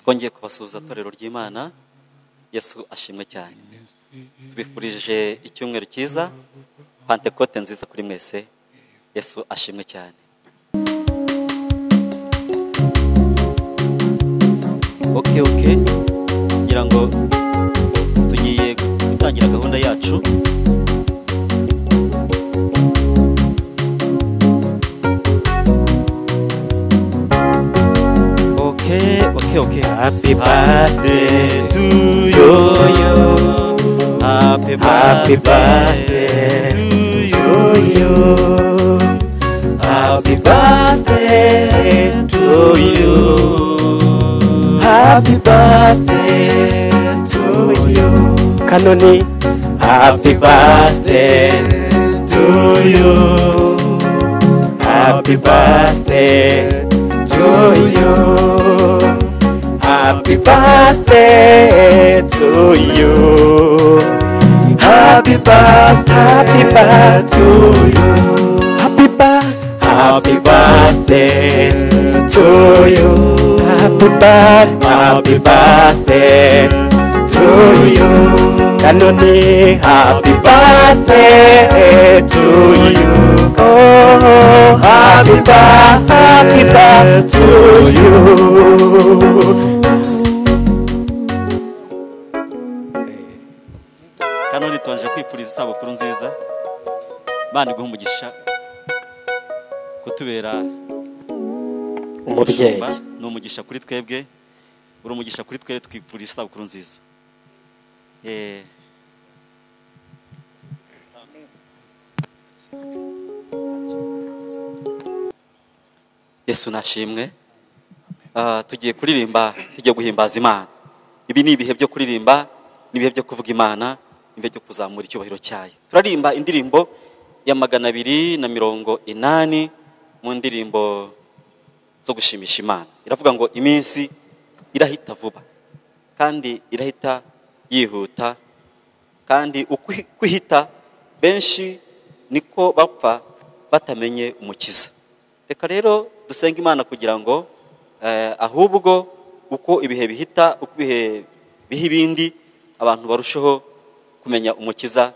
twongeye kubasuhuza torero ry'Imana. Yesu ashimwe cyane. Tubifurije icyumweru cyiza, Pentecote nziza kuri mwese. Yesu ashimwe cyane. Okay, kugira ngo tugiye gutangira gahunda yacu. Okay. Happy birthday to you. Happy birthday to you. Happy birthday to you. Happy birthday to you. Kanoni. Happy birthday to you. Happy birthday to you. Happy birthday to you. Happy birthday to you. Happy birthday to you. Happy birthday to you. Kanoni, happy birthday to you. Oh, happy birthday to you. Kanoni tonje kwifuriza isabukuru nziza. Bandi guha umugisha kutubera umubyeyi. Ni umugisha kuri twebwe. Uri umugisha kuri twebwe, twifuriza isabukuru nziza. Yesu nashimwe. Tugiye kuririmba, tugiye guhimbaza Imana. Ibi ni ibihe byo kuririmba, ni ibihe byo kuvuga Imana, ibihe byo kuzamura icyubahiro cyayo. Turarimba indirimbo ya 280 mu ndirimbo zo gushimisha Imana. Iravuga ngo iminsi irahita vuba kandi irahita yihuta, kandi ukwihita benshi niko bapfa batamenye umukiza. Reka rero dusenga Imana kugira ngo ahubwo uko ibihe bihita, uko ibihe biha ibindi, abantu barushaho kumenya umukiza.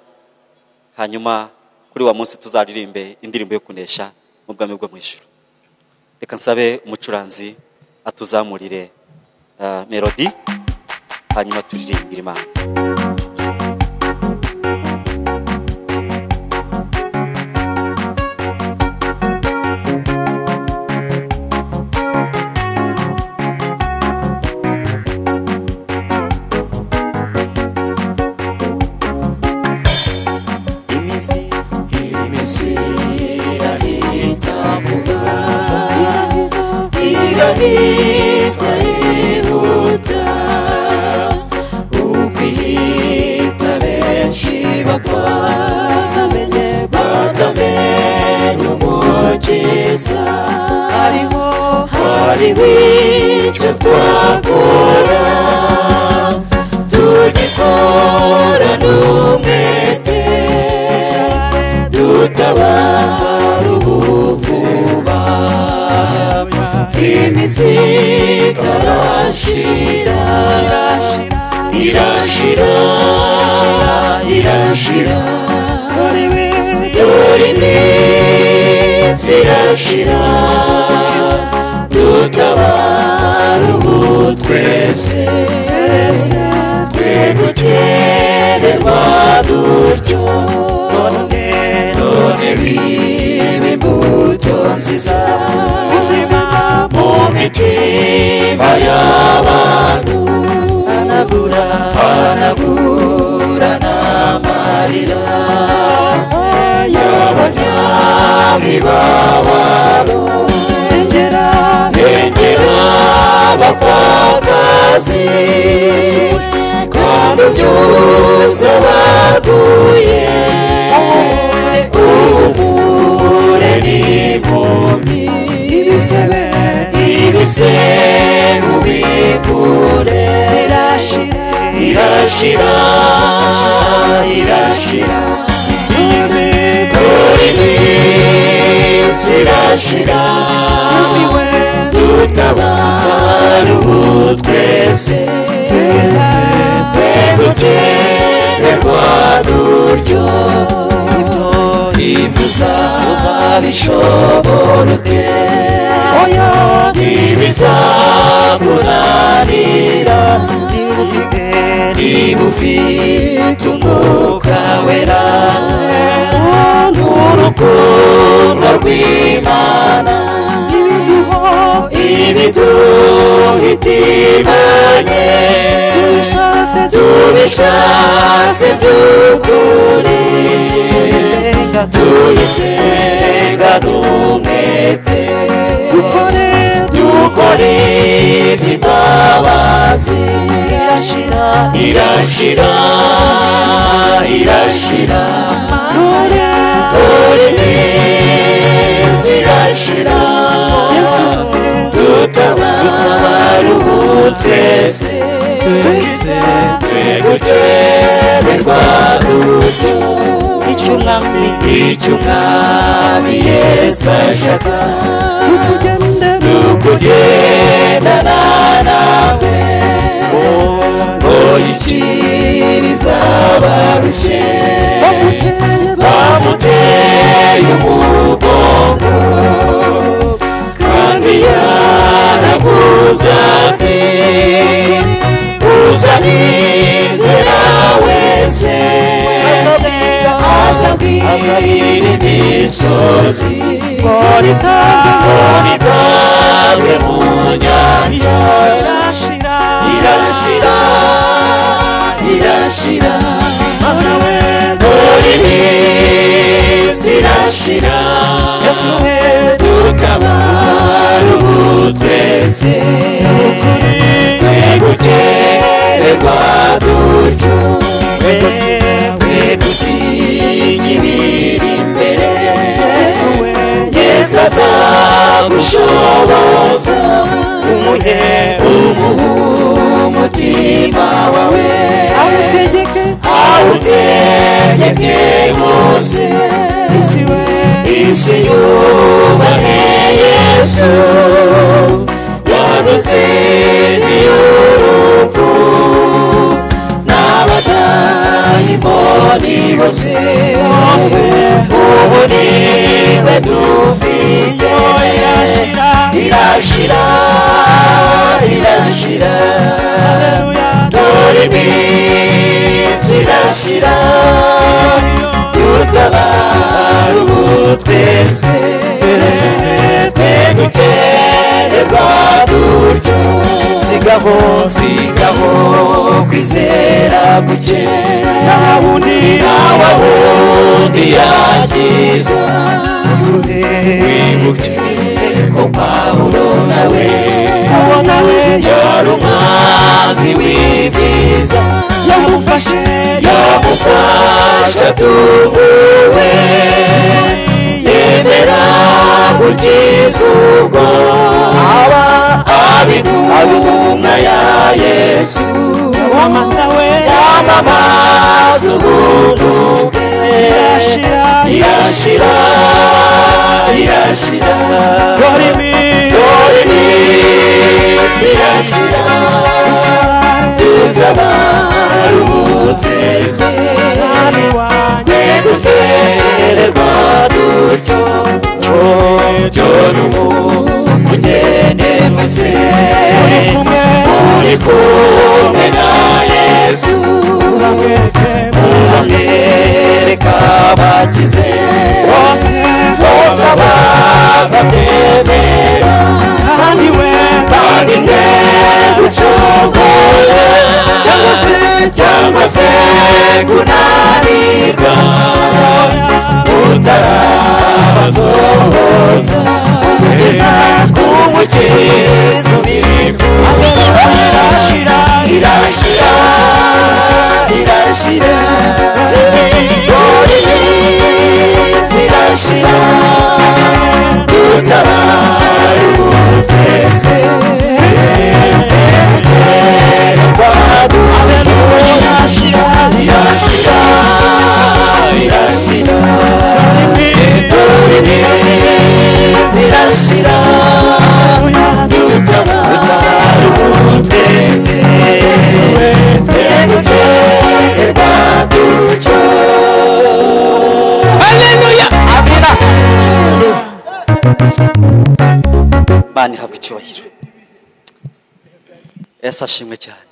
Hanyuma kuri wa munsi tuzaririmbe indirimbo yo kunesha mu bwami bwo mu ijuru. Reka nsabe umucuranzi atuzamurire melody, hanyuma turirimbire Imana. Irahita yihuta, ukwihita benshi bapfa batamenye umukiza. Hariho icyo twakora, tugikora n'umwete, dutabara ubuvuba. Iminsi itarashira, irashira. Dore iminsi irashira, dutabara ubu twese, twe gukererwa dutyo. None biba imbuto nziza mu mitima y'abantu, hanagura n'amarira y'abanyamibabaro. Rengera abapfakazi, kandi ubyutse abaguye, uhumure n'impumyi, ibisebe ubivure. Irashira. Dore iminsi irashira, dutabara ubu twese. gukererwa dutyo ibyo uzabishobora ute oya ntibizakunanira niba ufite umwuka wera n'urukundo rw'Imana ibiduhitimanye tubishatse by'ukuri tuyisenga n'umwete dukore iby'imbabazi irashira dore iminsi irashira dutabara ubu twese twe gukererwa dutyo icyo umwami Yesu ashaka nukugendana natwe ngo yikiriza abarushye bamuteye umugongo kandi yaravuze ati uzanizera wese azabwira imisozi moritabwe mu nyanja irashira dore iminsi irashira Yesu we dutabara ubu twese twe gukererwa dutyo twe gutinya ibiri imbere Yesu azagushoboza umuhe umutima wawe awutegeke bose isi yubahe Yesu yarutsindiye urupfu n'abadayimoni bose ubu niwe dufite irashira dore iminsi irashira dutabara ubu twese twe gukererwa dutyo sigaho kwizera guke ntawundi yakizwa wibuke ko Pawulo nawe yari umwanzi w'ibyiza yamufasha tunguwe yemera gukizurwa abintumwa ya Yesu yamamaza ubuntu bwe irashira dore iminsi irashira dutabara ubu twese twe gukererwa dutyo mugende mwese muri kumwe na Yesu muramwereka abakize bose abazabyemera kandi mwe gucogora cyangwa se kunanirwa utarabasohoza kugeza ku mukiza ubifuza irashira dore iminsi irashira dutabara ubu twese gukererwa dutyo irashira dore iminsi irashira dutabara ubu twese twe gukererwa Imana ihabwa icyubahiro. Yesu ashimwe cyane.